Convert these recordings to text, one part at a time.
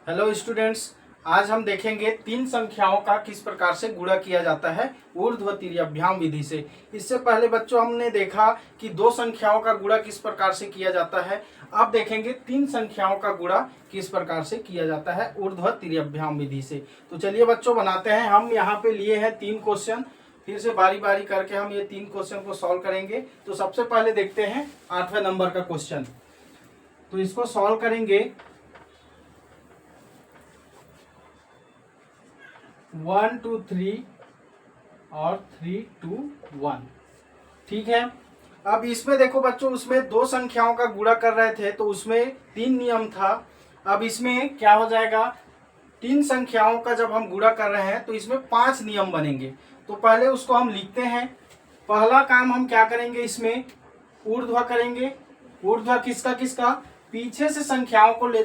Hello students, आज हम देखेंगे तीन संख्याओं का किस प्रकार से गुणा किया जाता है ऊर्ध्व तिर्यभ्याम विधि से। इससे पहले बच्चों हमने देखा कि दो संख्याओं का गुणा किस प्रकार से किया जाता है। अब देखेंगे तीन संख्याओं का गुणा किस प्रकार से किया जाता है ऊर्ध्व तिर्यभ्याम विधि से। तो चलिए बच्चों बनाते हैं। हम यहाँ पे लिए हैं तीन क्वेश्चन, फिर से बारी बारी करके हम ये तीन क्वेश्चन को सॉल्व करेंगे। तो सबसे पहले देखते हैं 8वें नंबर का क्वेश्चन। तो इसको सॉल्व करेंगे। 1 2 3 और 3 2 1। ठीक है। अब इसमें देखो बच्चों, उसमें दो संख्याओं का गुणा कर रहे थे तो उसमें तीन नियम था। अब इसमें क्या हो जाएगा, तीन संख्याओं का जब हम गुणा कर रहे हैं तो इसमें 5 नियम बनेंगे। तो पहले उसको हम लिखते हैं। पहला काम हम क्या करेंगे, इसमें ऊर्ध्व करेंगे। ऊर्ध्व किसका किसका, पीछे से संख्याओं को ले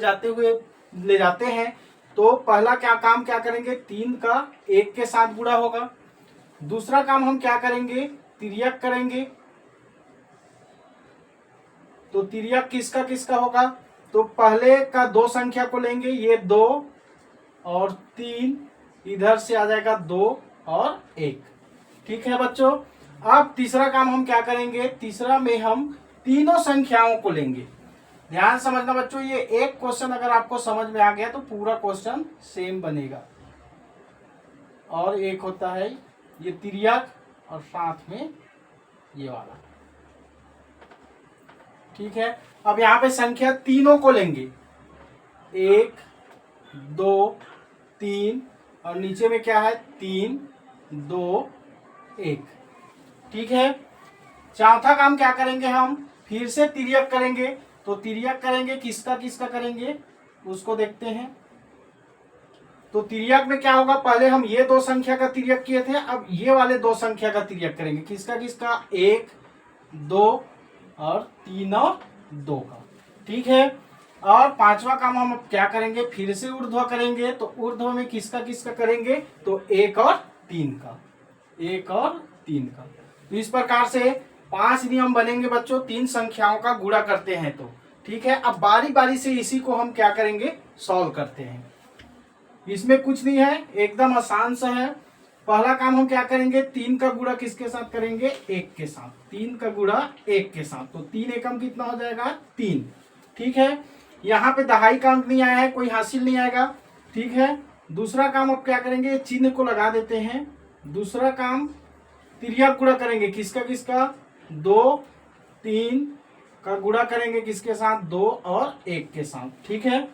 जाते हैं। तो पहला काम क्या करेंगे, 3 का 1 के साथ गुणा होगा। दूसरा काम हम क्या करेंगे, तिर्यक करेंगे। तो तिर्यक किसका किसका होगा, तो पहले का दो संख्या को लेंगे, ये 2 और 3, इधर से आ जाएगा 2 और 1। ठीक है बच्चों। अब तीसरा काम हम क्या करेंगे, तीसरा में हम तीनों संख्याओं को लेंगे। ध्यान समझना बच्चों, ये एक क्वेश्चन अगर आपको समझ में आ गया तो पूरा क्वेश्चन सेम बनेगा। और एक होता है ये तिर्यक और साथ में ये वाला। ठीक है। अब यहां पे संख्या तीनों को लेंगे, 1 2 3 और नीचे में क्या है 3 2 1। ठीक है। चौथा काम क्या करेंगे, हम फिर से तिर्यक करेंगे। तो तिर्यक करेंगे, किसका किसका करेंगे उसको देखते हैं। तो तिर्यक में क्या होगा, पहले हम ये दो संख्या का तिर्यक किए थे, अब ये वाले दो संख्या का तिर्यक करेंगे। किसका किसका, 1 2 और 3 और 2 का। ठीक है। और पांचवा काम हम क्या करेंगे, फिर से ऊर्ध्व करेंगे। तो ऊर्ध्व में किसका किसका करेंगे, तो 1 और 3 का, 1 और 3 का। तो इस प्रकार से 5 नियम बनेंगे बच्चों, तीन संख्याओं का गुणा करते हैं तो। ठीक है। अब बारी बारी से इसी को हम क्या करेंगे, सॉल्व करते हैं। इसमें कुछ नहीं है, एकदम आसान सा है। पहला काम हम क्या करेंगे, 3 का गुणा किसके साथ करेंगे, 1 के साथ। 3 का गुणा 1 के साथ, तो 3 एकम कितना हो जाएगा, 3। ठीक है। यहाँ पे दहाई का अंक नहीं आया है, कोई हासिल नहीं आएगा। ठीक है। दूसरा काम अब क्या करेंगे, चिन्ह को लगा देते हैं। दूसरा काम तिर्यक गुणा करेंगे, किसका किसका, 2 3 का गुणा करेंगे किसके साथ, 2 और 1 के साथ। ठीक है।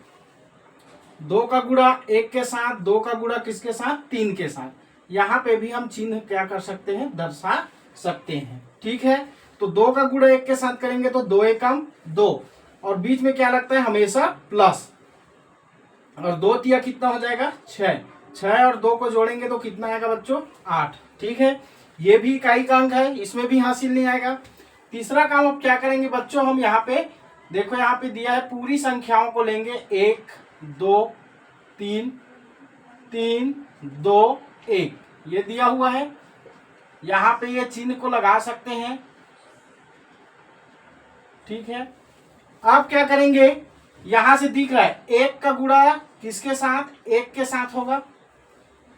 2 का गुणा 1 के साथ, 2 का गुणा किसके साथ, 3 के साथ। यहाँ पे भी हम चिन्ह क्या कर सकते हैं, दर्शा सकते हैं। ठीक है। तो 2 का गुणा 1 के साथ करेंगे तो 2 एकम 2, और बीच में क्या लगता है हमेशा प्लस, और 2 तिया कितना हो जाएगा, 6। 6 और 2 को जोड़ेंगे तो कितना आएगा बच्चों, 8। ठीक है। ये भी इकाई का अंक है, इसमें भी हासिल नहीं आएगा। तीसरा काम अब क्या करेंगे बच्चों, हम यहाँ पे देखो, यहाँ पे दिया है पूरी संख्याओं को लेंगे, 1 2 3 3 2 1, ये दिया हुआ है। यहाँ पे ये चिन्ह को लगा सकते हैं। ठीक है। अब क्या करेंगे, यहां से दिख रहा है 1 का गुणा किसके साथ, 1 के साथ होगा।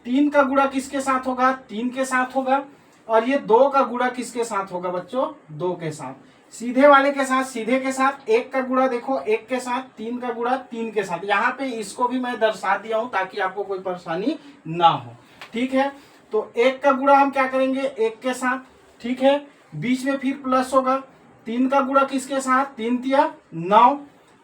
3 का गुणा किसके साथ होगा, 3 के साथ होगा। और ये 2 का गुणा किसके साथ होगा बच्चों, 2 के साथ। सीधे वाले के साथ सीधे के साथ, 1 का गुणा देखो 1 के साथ, 3 का गुणा 3 के साथ। यहाँ पे इसको भी मैं दर्शा दिया हूं ताकि आपको कोई परेशानी ना हो। ठीक है। तो 1 का गुणा हम क्या करेंगे, 1 के साथ। ठीक है। बीच में फिर प्लस होगा। 3 का गुणा किसके साथ, 3 तिया 9।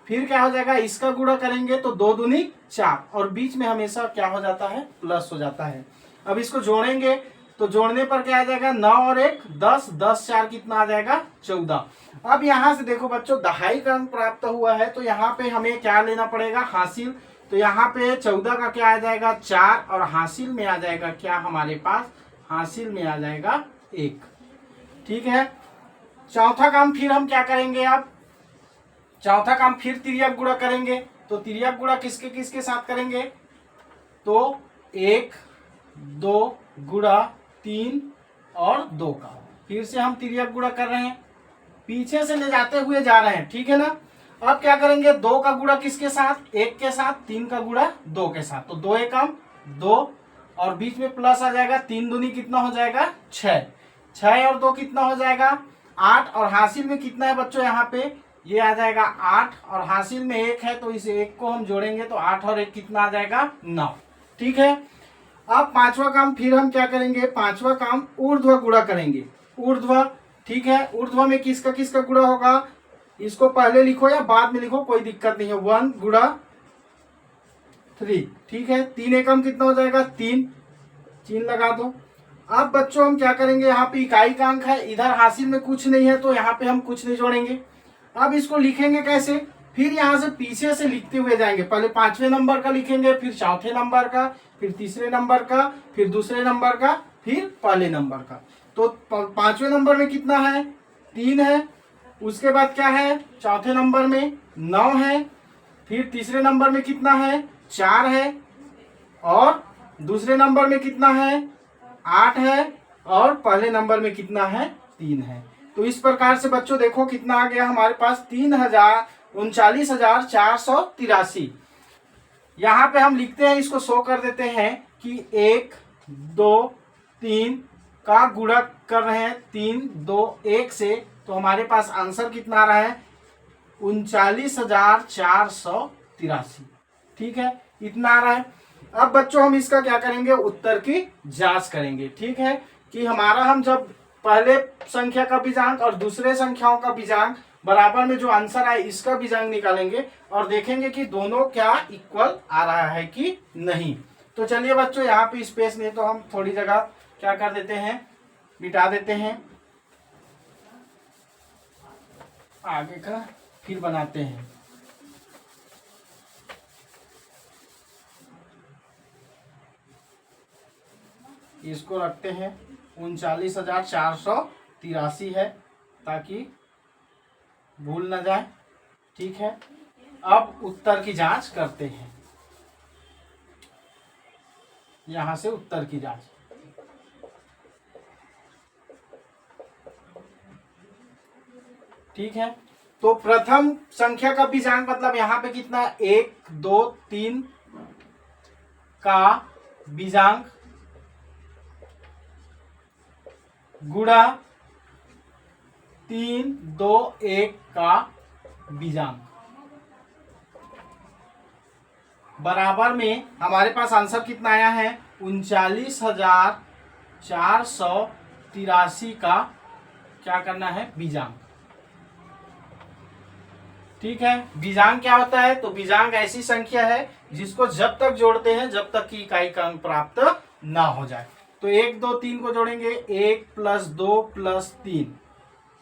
फिर क्या हो जाएगा, इसका गुणा करेंगे तो 2 दूनी 4, और बीच में हमेशा क्या हो जाता है, प्लस हो जाता है। अब इसको जोड़ेंगे तो जोड़ने पर क्या आ जाएगा, 9 और 1 10, 10 4 कितना आ जाएगा, 14। अब यहां से देखो बच्चों, दहाई का अंक प्राप्त हुआ है तो यहाँ पे हमें क्या लेना पड़ेगा, हासिल। तो यहाँ पे 14 का क्या आ जाएगा, 4, और हासिल में आ जाएगा क्या हमारे पास, हासिल में आ जाएगा 1। ठीक है। चौथा काम फिर हम क्या करेंगे, अब चौथा काम फिर तिर्यक गुणा करेंगे। तो तिर्यक गुणा किसके किसके साथ करेंगे, तो 1 2 गुणा 3 और 2 का। फिर से हम तिर्यक गुणा कर रहे हैं, पीछे से ले जाते हुए जा रहे हैं। ठीक है ना। अब क्या करेंगे, 2 का गुणा किसके साथ, 1 के साथ, 3 का गुणा 2 के साथ, तो 2 एकम 2 और बीच में प्लस आ जाएगा, 3 दूनी कितना हो जाएगा 6, 6 और 2 कितना हो जाएगा 8, और हासिल में कितना है बच्चों यहाँ पे ये आ जाएगा 8, और हासिल में 1 है तो इस 1 को हम जोड़ेंगे तो 8 और 1 कितना आ जाएगा 9। ठीक है, अब पांचवा काम फिर हम क्या करेंगे, पांचवा काम ऊर्ध्व गुणा करेंगे, ऊर्ध्व। ठीक है, ऊर्ध्व में किसका किसका गुणा होगा, इसको पहले लिखो या बाद में लिखो कोई दिक्कत नहीं है, 1 गुणा 3। ठीक है, 3 एकम कितना हो जाएगा 3, चिन्ह लगा दो। अब बच्चों हम क्या करेंगे, यहाँ पे इकाई का अंक है, इधर हासिल में कुछ नहीं है तो यहाँ पे हम कुछ नहीं जोड़ेंगे। अब इसको लिखेंगे कैसे, फिर यहाँ से पीछे से लिखते हुए जाएंगे, पहले 5वें नंबर का लिखेंगे, फिर चौथे नंबर का, फिर तीसरे नंबर का, फिर दूसरे नंबर का, फिर पहले नंबर का। तो 5वें नंबर में कितना है 3 है, उसके बाद क्या है चौथे नंबर में 9 है, फिर तीसरे नंबर में कितना है 4 है, और दूसरे नंबर में कितना है 8 है, और पहले नंबर में कितना है 3 है। तो इस प्रकार से बच्चों देखो कितना आ गया हमारे पास 39,483। यहाँ पे हम लिखते हैं, इसको शो कर देते हैं कि 1 2 3 का गुणा कर रहे हैं 3 2 1 से, तो हमारे पास आंसर कितना आ रहा है 39,483। ठीक है, इतना आ रहा है। अब बच्चों हम इसका क्या करेंगे, उत्तर की जांच करेंगे। ठीक है, कि हमारा हम जब पहले संख्या का बीजांक और दूसरे संख्याओं का बीजांक बराबर में जो आंसर आए इसका बीजांक निकालेंगे और देखेंगे कि दोनों क्या इक्वल आ रहा है कि नहीं। तो चलिए बच्चों, यहाँ पे स्पेस नहीं तो हम थोड़ी जगह क्या कर देते हैं, मिटा देते हैं, आगे का फिर बनाते हैं। इसको रखते हैं 39,483 है ताकि भूल ना जाए। ठीक है, अब उत्तर की जांच करते हैं, यहां से उत्तर की जांच। ठीक है, तो प्रथम संख्या का बीजांक मतलब यहां पे कितना 1 2 3 का बीजांक गुणा 3 2 1 का बीजांक बराबर में हमारे पास आंसर कितना आया है 39,483 का क्या करना है बीजांक। ठीक है, बीजांक क्या होता है, तो बीजांक ऐसी संख्या है जिसको जब तक जोड़ते हैं जब तक की इकाई का अंक प्राप्त ना हो जाए। तो 1 2 3 को जोड़ेंगे, 1 + 2 + 3,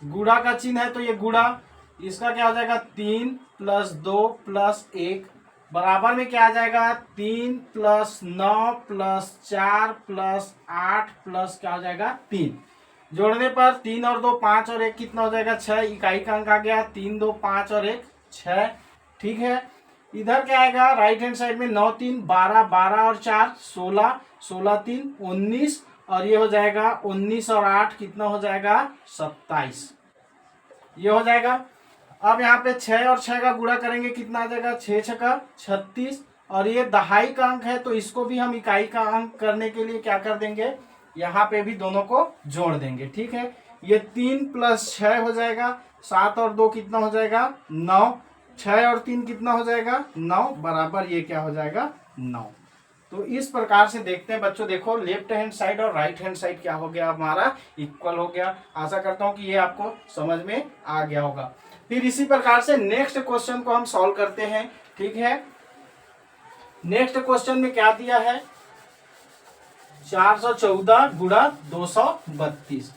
गुणा का चिन्ह है तो ये गुणा, इसका क्या हो जाएगा 3 + 2 + 1 बराबर में क्या आ जाएगा 3 + 9 + 4 + 8 + क्या हो जाएगा 3। जोड़ने पर 3 और 2 5 और 1 कितना हो जाएगा 6, इकाई का अंक आ गया 3 2 5 और 1 6। ठीक है, इधर क्या आएगा राइट हैंड साइड में 9 3 12, 12 और 4 16, 16 3 19, और ये हो जाएगा 19 और 8 कितना हो जाएगा 27, ये हो जाएगा। अब यहाँ पे 6 और 6 का गुणा करेंगे कितना आ जाएगा 6 6 का 36, और ये दहाई का अंक है तो इसको भी हम इकाई का अंक करने के लिए क्या कर देंगे, यहाँ पे भी दोनों को जोड़ देंगे। ठीक है, ये 3 + 6 हो जाएगा, 7 और 2 कितना हो जाएगा 9, 6 और 3 कितना हो जाएगा 9, बराबर ये क्या हो जाएगा 9। तो इस प्रकार से देखते हैं बच्चों, देखो लेफ्ट हैंड साइड और राइट हैंड साइड क्या हो गया हमारा इक्वल हो गया। आशा करता हूँ कि ये आपको समझ में आ गया होगा। फिर इसी प्रकार से नेक्स्ट क्वेश्चन को हम सॉल्व करते हैं। ठीक है, नेक्स्ट क्वेश्चन में क्या दिया है 414 गुणा 232।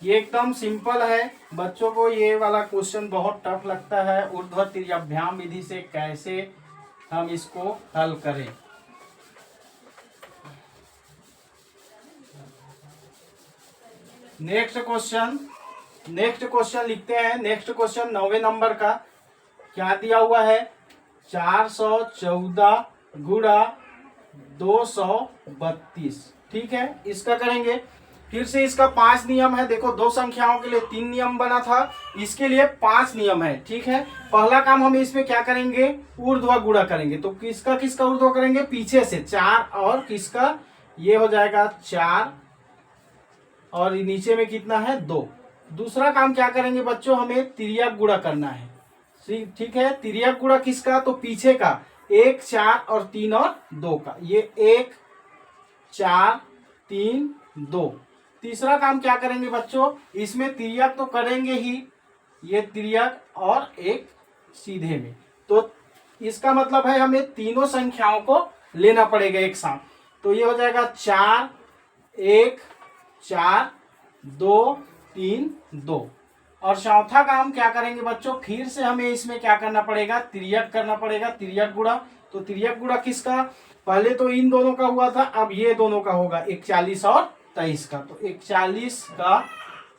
ये एकदम सिंपल है, बच्चों को ये वाला क्वेश्चन बहुत टफ लगता है। ऊर्ध्व तिर्यभ्याम विधि से कैसे हम इसको हल करें। नेक्स्ट क्वेश्चन लिखते हैं। नेक्स्ट क्वेश्चन 9वें नंबर का क्या दिया हुआ है 414 गुणा 232। ठीक है, इसका करेंगे फिर से इसका 5 नियम है। देखो, दो संख्याओं के लिए 3 नियम बना था, इसके लिए 5 नियम है। ठीक है, पहला काम हम इसमें क्या करेंगे, ऊर्ध्व गुणा करेंगे। तो किसका किसका ऊर्ध्व करेंगे, पीछे से 4 और किसका, ये हो जाएगा 4 और नीचे में कितना है 2। दूसरा काम क्या करेंगे बच्चों, हमें तिर्यक गुणा करना है। ठीक है, तिर्यक गुणा किसका, तो पीछे का 1 4 और 3 और 2 का, ये 1 4 3 2। तीसरा काम क्या करेंगे बच्चों, इसमें तिर्यक तो करेंगे ही, ये तिर्यक और एक सीधे में। तो इसका मतलब है हमें तीनों संख्याओं को लेना पड़ेगा एक साथ। तो ये हो जाएगा 4 1 4 2 3 2। और चौथा काम क्या करेंगे बच्चों, फिर से हमें इसमें क्या करना पड़ेगा, तिर्यक करना पड़ेगा, तिर्यक गुणा। तो तिर्यक गुणा किसका, पहले तो इन दोनों का हुआ था, अब ये दोनों का होगा, 41 और 23 का। तो 41 का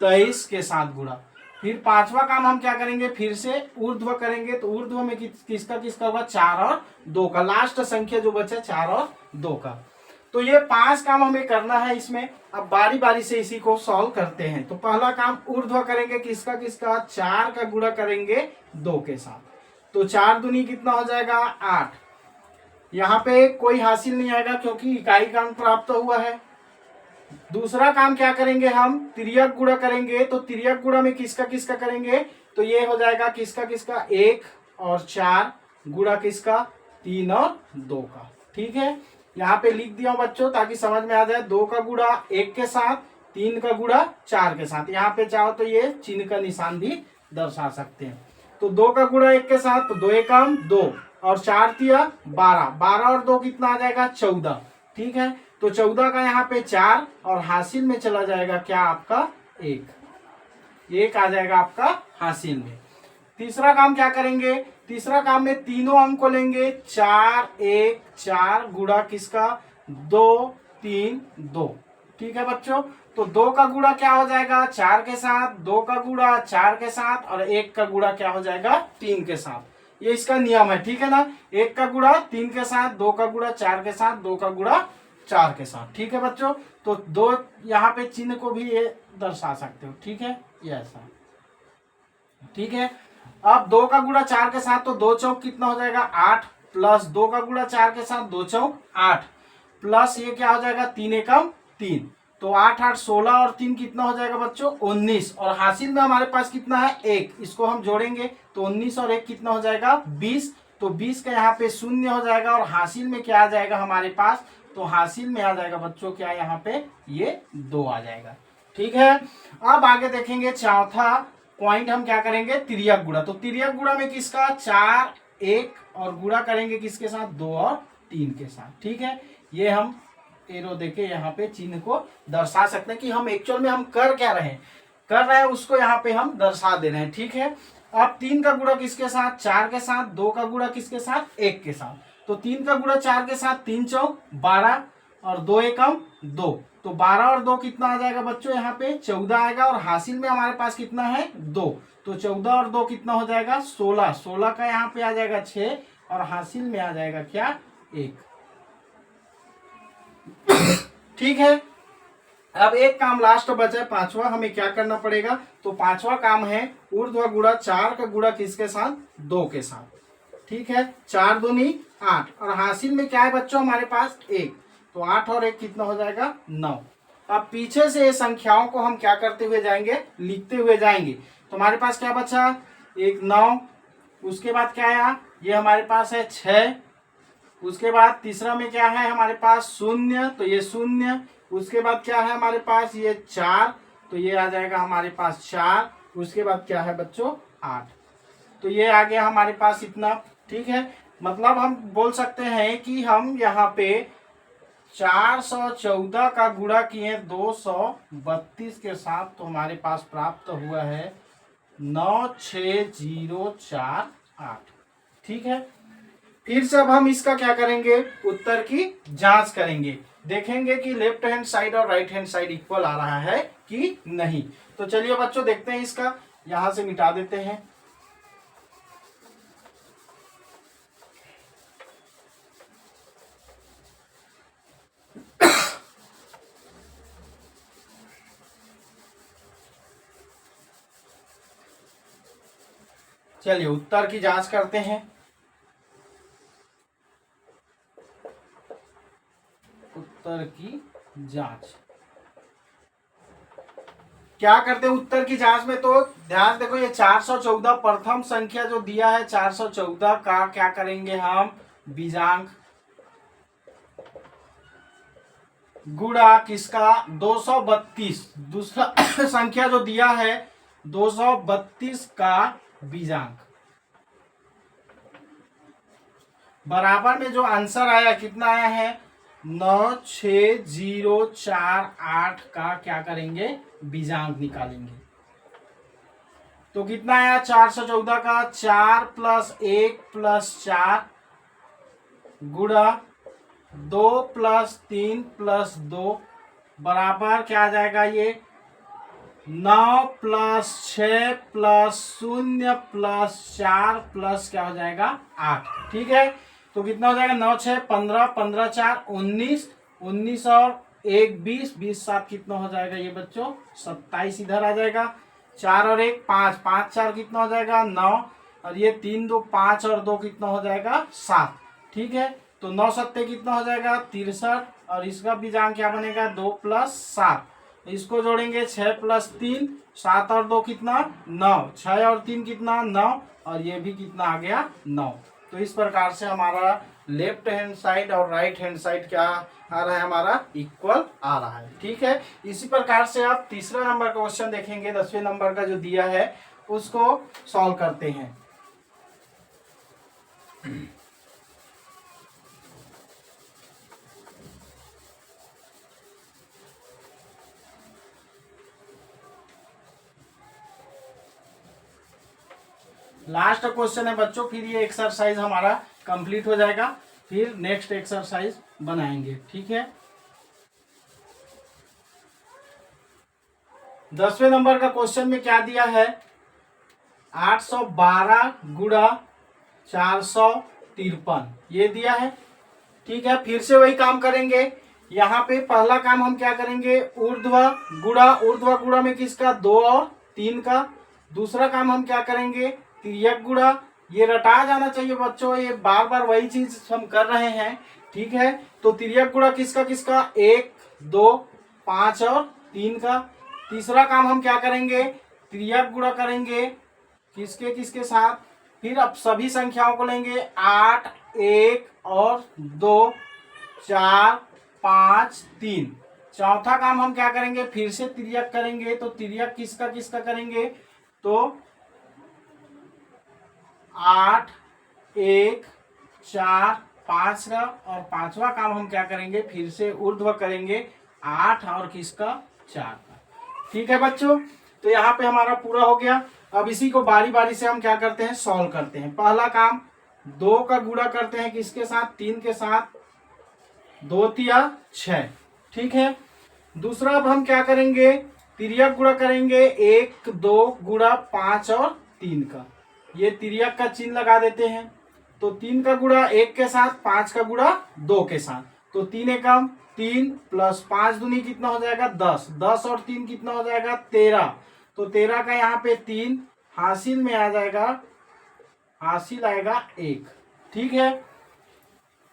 23 के साथ गुणा। फिर पांचवा काम हम क्या करेंगे, फिर से ऊर्ध्व करेंगे। तो ऊर्ध्व में किसका किसका होगा, 4 और 2 का। लास्ट संख्या जो बचा 4 और 2 का। तो ये 5 काम हमें करना है इसमें। अब बारी बारी से इसी को सॉल्व करते हैं। तो पहला काम ऊर्ध्व करेंगे, किसका किसका, 4 का गुणा करेंगे 2 के साथ। तो 4 दूनी कितना हो जाएगा 8। यहाँ पे कोई हासिल नहीं आएगा क्योंकि इकाई का अंक प्राप्त हुआ है। दूसरा काम क्या करेंगे, हम तिर्यक गुणा करेंगे। तो तिर्यक गुणा में किसका किसका करेंगे, तो ये हो जाएगा किसका किसका, 1 और 4 गुणा किसका, 3 और 2 का। ठीक है, यहाँ पे लिख दिया बच्चों ताकि समझ में आ जाए। 2 का गुणा 1 के साथ, 3 का गुणा 4 के साथ। यहाँ पे चाहो तो ये चिन्ह का निशान भी दर्शा सकते हैं। तो 2 का गुणा 1 के साथ, तो 2 एकम 2 और 4 तिया 12, 12 और 2 कितना आ जाएगा 14। ठीक है, तो 14 का यहाँ पे 4 और हासिल में चला जाएगा क्या आपका 1 आ जाएगा आपका हासिल में। तीसरा काम क्या करेंगे, तीसरा काम में तीनों अंक को लेंगे, 4 1 4 गुणा किसका, 2 3 2। ठीक है बच्चों, तो 2 का गुणा क्या हो जाएगा 4 के साथ, 2 का गुणा 4 के साथ और 1 का गुणा क्या हो जाएगा 3 के साथ। ये इसका नियम है। ठीक है ना, 1 का गुणा 3 के साथ, 2 का गुणा 4 के साथ, 2 का गुणा 4 के साथ। ठीक है बच्चों, तो 2 यहाँ पे चिन्ह को भी ये दर्शा सकते हो। ठीक है, ये ऐसा। ठीक है, अब 2 का गुणा 4 के साथ, तो 2 चौक कितना हो जाएगा 8 प्लस 2 का गुणा 4 के साथ, 2 चौक 8 प्लस ये क्या हो जाएगा 3 एकम 3। तो 8 8 16 और 3 कितना हो जाएगा बच्चों 19। और हासिल में हमारे पास कितना है 1, इसको हम जोड़ेंगे तो 19 और 1 कितना हो जाएगा 20। तो 20 का यहाँ पे शून्य हो जाएगा और हासिल में क्या आ जाएगा हमारे पास, तो हासिल में आ जाएगा बच्चों क्या, यहाँ पे ये 2 आ जाएगा। ठीक है, अब आगे देखेंगे चौथा पॉइंट हम क्या करेंगे, तिर्यक गुणा। तो तिर्यक गुणा में किसका 4 1 और गुणा करेंगे किसके साथ, 2 और 3 के साथ। ठीक है, ये हम एरो देके यहाँ पे चिन्ह को दर्शा सकते हैं कि हम एक्चुअल में हम कर क्या रहे हैं उसको यहाँ पे हम दर्शा दे रहे हैं। ठीक है, अब 3 का गुणा किसके साथ, 4 के साथ, 2 का गुणा किसके साथ 1 के साथ। तो 3 का गुणा 4 के साथ, 3 चौक 12 और 2 एकम 2। तो 12 और 2 कितना आ जाएगा बच्चों, यहाँ पे 14 आएगा और हासिल में हमारे पास कितना है 2। तो 14 और 2 कितना हो जाएगा 16। 16 का यहाँ पे आ जाएगा 6 और हासिल में आ जाएगा क्या 1। ठीक है, अब एक काम लास्ट बचा है पांचवा, हमें क्या करना पड़ेगा, तो पांचवा काम है ऊर्ध्व गुणा 4 का गुणा किसके साथ, 2 के साथ। ठीक है, 4 दूनी 8 और हासिल में क्या है बच्चों हमारे पास 1। तो 8 और 1 कितना हो जाएगा 9। अब पीछे से संख्याओं को हम क्या करते हुए जाएंगे, लिखते हुए जाएंगे। तो हमारे पास क्या बचा, 1 9, उसके बाद क्या आया, ये हमारे पास है 6, उसके बाद तीसरा में क्या है हमारे पास 0, तो ये 0, उसके बाद क्या है हमारे पास ये 4, तो ये आ जाएगा हमारे पास 4, उसके बाद क्या है बच्चों 8, तो ये आ गया हमारे पास इतना। ठीक है, मतलब हम बोल सकते हैं कि हम यहाँ पे 414 का गुणा किए 232 के साथ, तो हमारे पास प्राप्त हुआ है 96048। ठीक है, फिर से अब हम इसका क्या करेंगे, उत्तर की जांच करेंगे, देखेंगे कि लेफ्ट हैंड साइड और राइट हैंड साइड इक्वल आ रहा है कि नहीं। तो चलिए बच्चों देखते हैं, इसका यहां से मिटा देते हैं। चलिए उत्तर की जांच करते हैं। उत्तर की जांच क्या करते हैं उत्तर की जांच में, तो ध्यान देखो ये 414 प्रथम संख्या जो दिया है 414 का क्या करेंगे हम बीजांक गुणा किसका 232, दूसरा संख्या जो दिया है 232 का बीजांक बराबर में जो आंसर आया कितना आया है 96048 का क्या करेंगे बीजांक निकालेंगे। तो कितना आया 414 का 4 + 1 + 4 गुणा 2 + 3 + 2 बराबर क्या आ जाएगा ये 9 + 6 + 0 + 4 + क्या हो जाएगा 8। ठीक है, तो कितना हो जाएगा 9 6 15 15 4 19 19 और 1 20 20 7 कितना हो जाएगा ये बच्चों 27 इधर आ जाएगा। 4 और 1 5 5 4 कितना हो जाएगा 9 और ये 3 2 5 और 2 कितना हो जाएगा 7। ठीक है, तो 9 7 कितना हो जाएगा 63 और इसका बीजांक क्या बनेगा 2 + 7। इसको जोड़ेंगे 6 + 3 7 और 2 कितना 9 6 और 3 कितना 9 और ये भी कितना आ गया 9। तो इस प्रकार से हमारा लेफ्ट हैंड साइड और राइट हैंड साइड क्या आ रहा है हमारा इक्वल आ रहा है। ठीक है, इसी प्रकार से आप तीसरा नंबर का क्वेश्चन देखेंगे 10वें नंबर का जो दिया है उसको सॉल्व करते हैं। लास्ट क्वेश्चन है बच्चों, फिर ये एक्सरसाइज हमारा कंप्लीट हो जाएगा, फिर नेक्स्ट एक्सरसाइज बनाएंगे। ठीक है, 10वें नंबर का क्वेश्चन में क्या दिया है 812 गुणा 453 ये दिया है। ठीक है, फिर से वही काम करेंगे। यहाँ पे पहला काम हम क्या करेंगे ऊर्ध्व गुणा में किसका 2 और 3 का। दूसरा काम हम क्या करेंगे तिर्यक गुणा, ये रटा जाना चाहिए बच्चों, ये बार बार वही चीज हम कर रहे हैं। ठीक है, तो तिर्यक गुणा किसका किसका 1 2 5 और 3 का। तीसरा काम हम क्या करेंगे तिर्यक गुणा करेंगे किसके किसके साथ, फिर अब सभी संख्याओं को लेंगे 8 1 और 2 4 5 3। चौथा काम हम क्या करेंगे फिर से तिर्यक करेंगे, तो तिर्यक किसका किसका करेंगे तो 8 1 4 5 का। और पांचवा काम हम क्या करेंगे फिर से ऊर्ध्व करेंगे 8 और किसका 4 का। ठीक है बच्चों, तो यहाँ पे हमारा पूरा हो गया। अब इसी को बारी बारी से हम क्या करते हैं सॉल्व करते हैं। पहला काम 2 का गुणा करते हैं किसके साथ 3 के साथ 2 तिया 6। ठीक है, दूसरा अब हम क्या करेंगे तिर्यक गुणा करेंगे 1 2 गुणा 5 और 3 का। ये तिर्यक का चिन्ह लगा देते हैं, तो 3 का गुणा 1 के साथ 5 का गुणा 2 के साथ, तो 3 एकम 3 + 5 दूनी कितना हो जाएगा 10 10 और 3 कितना हो जाएगा 13। तो 13 का यहाँ पे 3 हासिल में आ जाएगा, हासिल आएगा 1। ठीक है,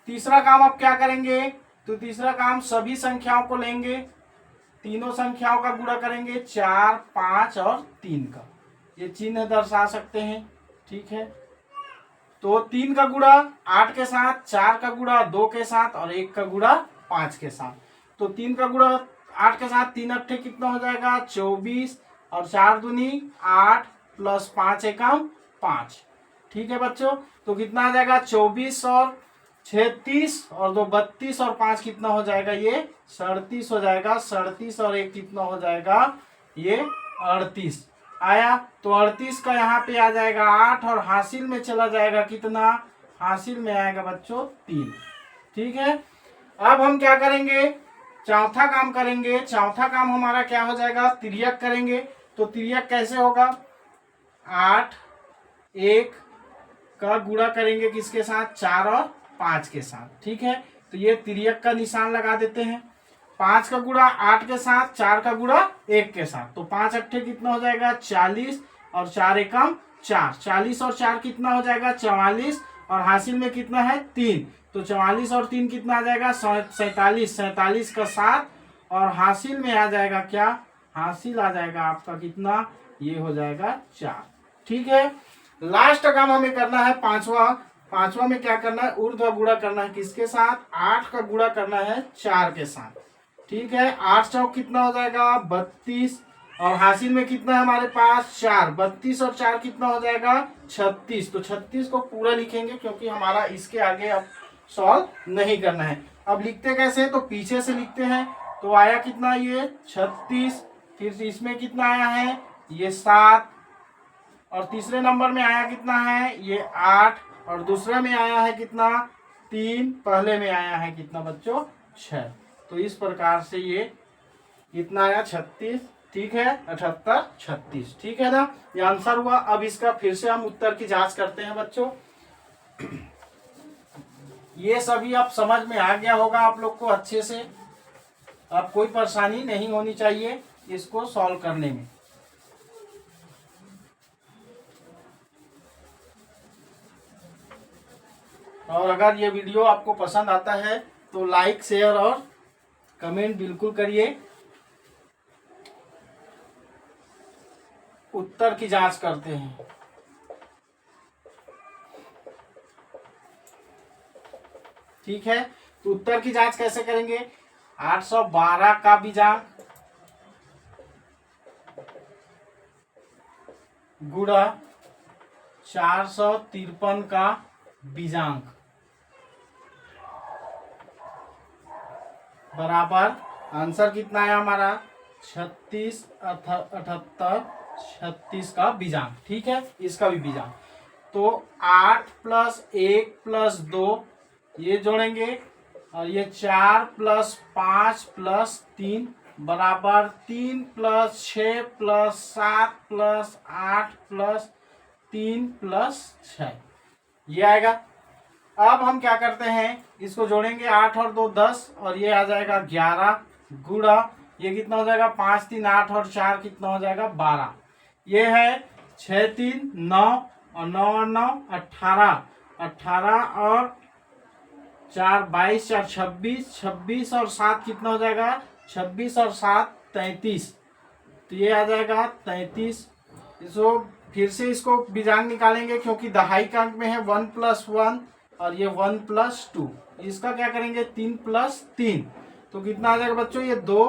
तीसरा काम अब क्या करेंगे तो तीसरा काम सभी संख्याओं को लेंगे, तीनों संख्याओं का गुणा करेंगे 4 5 और 3 का, ये चिन्ह दर्शा सकते हैं। ठीक है, तो 3 का गुणा 8 के साथ 4 का गुणा 2 के साथ और 1 का गुणा 5 के साथ। तो 3 का गुणा 8 के साथ 3 अट्ठे कितना हो जाएगा 24 और 4 दूनी 8 + 5 एकम 5। ठीक है बच्चों, तो कितना आ जाएगा 24 और 36 और 2 32 और 5 कितना हो जाएगा ये 37 हो जाएगा। 37 और 1 कितना हो जाएगा ये 38 आया। तो 38 का यहाँ पे आ जाएगा 8 और हासिल में चला जाएगा कितना, हासिल में आएगा बच्चों 3। ठीक है, अब हम क्या करेंगे चौथा काम करेंगे। चौथा काम हमारा क्या हो जाएगा तिर्यक करेंगे, तो तिर्यक कैसे होगा 8 1 का गुणा करेंगे किसके साथ 4 और 5 के साथ। ठीक है, तो ये तिर्यक का निशान लगा देते हैं। 5 का गुणा 8 के साथ 4 का गुणा 1 के साथ, तो 5 अट्ठे कितना हो जाएगा 40 और 4 एकम 4, 40 और 4 कितना हो जाएगा 44, और हासिल में कितना है 3, तो 44 और 3 कितना आ जाएगा 47, 47 का 7, और हासिल में आ जाएगा क्या, हासिल आ जाएगा आपका कितना, ये हो जाएगा 4। ठीक है, लास्ट काम हमें करना है पांचवा में क्या करना है, ऊर्ध्व गुणा करना है किसके साथ, 8 का गुणा करना है 4 के साथ। ठीक है, 8 चौक कितना हो जाएगा 32, और हासिल में कितना है हमारे पास 4, 32 और 4 कितना हो जाएगा 36, तो 36 को पूरा लिखेंगे क्योंकि हमारा इसके आगे अब सॉल्व नहीं करना है। अब लिखते कैसे, तो पीछे से लिखते हैं, तो आया कितना ये 36, फिर इसमें कितना आया है ये 7, और तीसरे नंबर में आया कितना है ये 8, और दूसरे में आया है कितना 3, पहले में आया है कितना बच्चों 6। तो इस प्रकार से ये कितना आया 36, ठीक है 78, 36, ठीक है ना, ये आंसर हुआ। अब इसका फिर से हम उत्तर की जांच करते हैं बच्चों। ये सभी अब समझ में आ गया होगा आप लोग को अच्छे से, अब कोई परेशानी नहीं होनी चाहिए इसको सॉल्व करने में। और अगर ये वीडियो आपको पसंद आता है तो लाइक शेयर और कमेंट बिल्कुल करिए। उत्तर की जांच करते हैं। ठीक है, तो उत्तर की जांच कैसे करेंगे, 812 का बीजांक गुणा 453 का बीजांक बराबर आंसर कितना है हमारा 36, 78, 36 का बीजांक। ठीक है, इसका भी बीजांक, तो 8 + 1 + 2 ये जोड़ेंगे, और ये 4 + 5 + 3 बराबर 3 + 6 + 7 + 8 + 3 + 6 ये आएगा। अब हम क्या करते हैं, इसको जोड़ेंगे, 8 और 2 10, और ये आ जाएगा 11 गुणा ये कितना हो जाएगा 5 3 8 और 4 कितना हो जाएगा 12, ये है 6 3 9 और 9 और 9 18, 18 और 4 22, 4 26, 26 और 7 कितना हो जाएगा 26 और 7 33, तो ये आ जाएगा 33। इसको फिर से इसको बीजांक निकालेंगे क्योंकि दहाई का अंक में है 1 + 1 और ये 1 + 2, इसका क्या करेंगे 3 + 3, तो कितना आ जाएगा बच्चों ये 2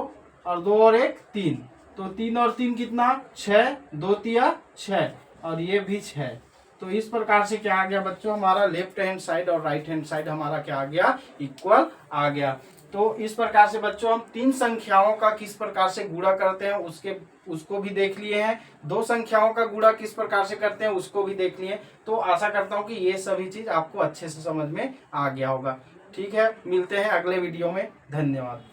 और 2 और 1 3, तो 3 और 3 कितना 6, 2 तिया 6, और ये भी 6। तो इस प्रकार से क्या आ गया बच्चों, हमारा लेफ्ट हैंड साइड और राइट हैंड साइड हमारा क्या आ गया इक्वल आ गया। तो इस प्रकार से बच्चों हम 3 संख्याओं का किस प्रकार से गुणा करते हैं उसको भी देख लिए हैं, 2 संख्याओं का गुणा किस प्रकार से करते हैं उसको भी देख लिए। तो आशा करता हूं कि ये सभी चीज आपको अच्छे से समझ में आ गया होगा। ठीक है, मिलते हैं अगले वीडियो में, धन्यवाद।